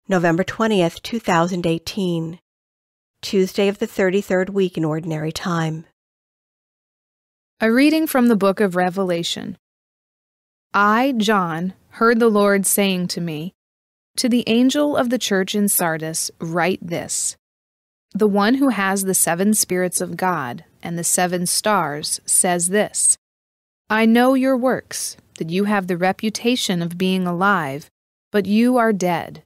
November 20th, 2018. Tuesday of the 33rd week in Ordinary Time. A reading from the book of Revelation. I, John, heard the Lord saying to me, "To the angel of the church in Sardis write this. The one who has the 7 spirits of God and the 7 stars says this, I know your works, that you have the reputation of being alive, but you are dead.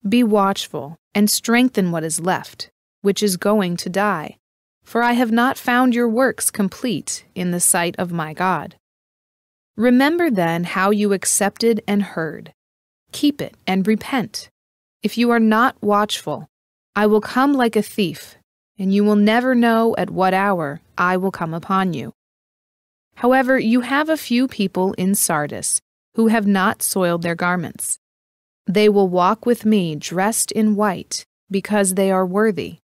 Be watchful and strengthen what is left, which is going to die, for I have not found your works complete in the sight of my God. Remember then how you accepted and heard. Keep it and repent. If you are not watchful, I will come like a thief, and you will never know at what hour I will come upon you. However, you have a few people in Sardis who have not soiled their garments. They will walk with me dressed in white, because they are worthy.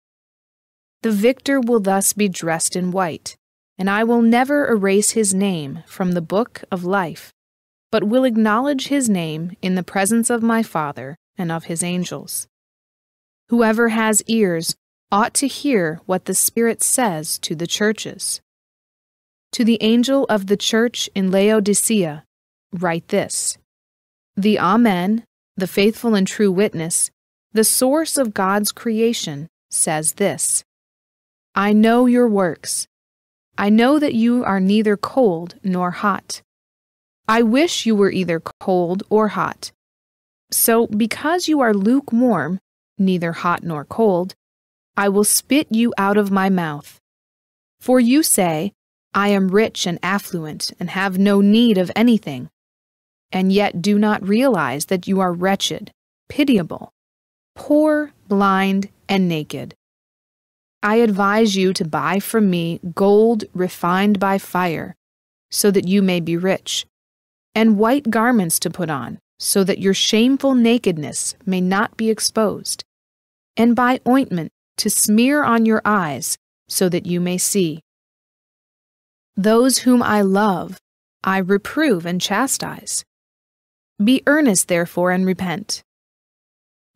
The victor will thus be dressed in white, and I will never erase his name from the book of life, but will acknowledge his name in the presence of my Father and of his angels. Whoever has ears ought to hear what the Spirit says to the churches. To the angel of the church in Laodicea, write this. The Amen, the faithful and true witness, the source of God's creation, says this. I know your works. I know that you are neither cold nor hot. I wish you were either cold or hot. So, because you are lukewarm, neither hot nor cold, I will spit you out of my mouth. For you say, I am rich and affluent and have no need of anything, and yet do not realize that you are wretched, pitiable, poor, blind, and naked. I advise you to buy from me gold refined by fire, so that you may be rich, and white garments to put on, so that your shameful nakedness may not be exposed, and buy ointment to smear on your eyes, so that you may see. Those whom I love, I reprove and chastise. Be earnest, therefore, and repent.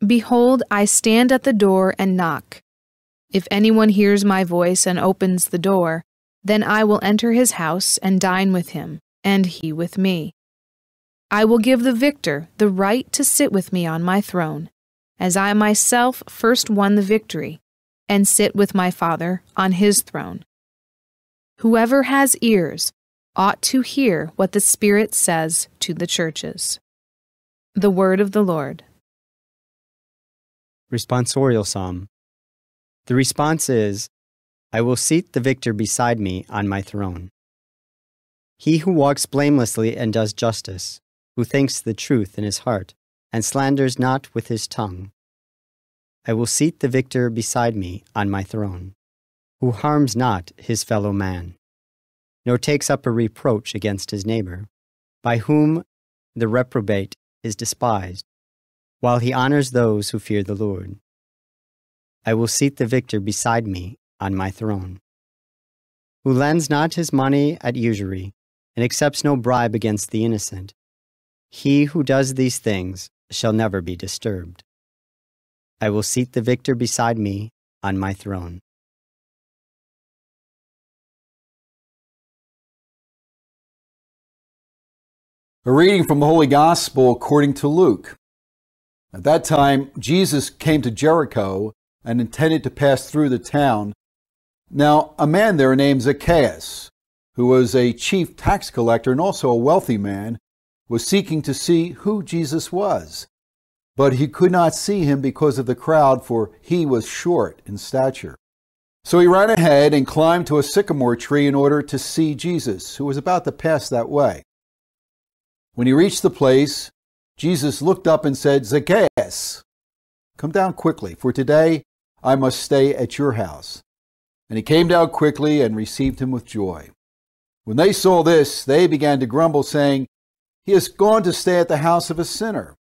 Behold, I stand at the door and knock. If anyone hears my voice and opens the door, then I will enter his house and dine with him, and he with me. I will give the victor the right to sit with me on my throne, as I myself first won the victory, and sit with my Father on his throne. Whoever has ears ought to hear what the Spirit says to the churches. The word of the Lord. Responsorial Psalm. The response is, I will seat the victor beside me on my throne. He who walks blamelessly and does justice, who thinks the truth in his heart, and slanders not with his tongue. I will seat the victor beside me on my throne, who harms not his fellow man, nor takes up a reproach against his neighbor, by whom the reprobate is despised, while he honors those who fear the Lord. I will seat the victor beside me on my throne, who lends not his money at usury, and accepts no bribe against the innocent. He who does these things shall never be disturbed. I will seat the victor beside me on my throne. A reading from the Holy Gospel according to Luke. At that time, Jesus came to Jericho and intended to pass through the town. Now, a man there named Zacchaeus, who was a chief tax collector and also a wealthy man, was seeking to see who Jesus was. But he could not see him because of the crowd, for he was short in stature. So he ran ahead and climbed to a sycamore tree in order to see Jesus, who was about to pass that way. When he reached the place, Jesus looked up and said, Zacchaeus, come down quickly, for today I must stay at your house. And he came down quickly and received him with joy. When they saw this, they began to grumble, saying, He has gone to stay at the house of a sinner.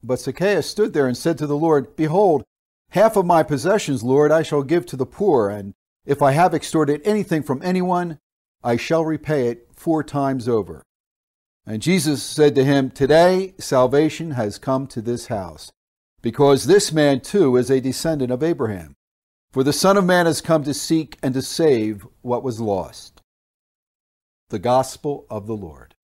But Zacchaeus stood there and said to the Lord, Behold, half of my possessions, Lord, I shall give to the poor, and if I have extorted anything from anyone, I shall repay it 4 times over. And Jesus said to him, Today salvation has come to this house, because this man too is a descendant of Abraham. For the Son of Man has come to seek and to save what was lost. The Gospel of the Lord.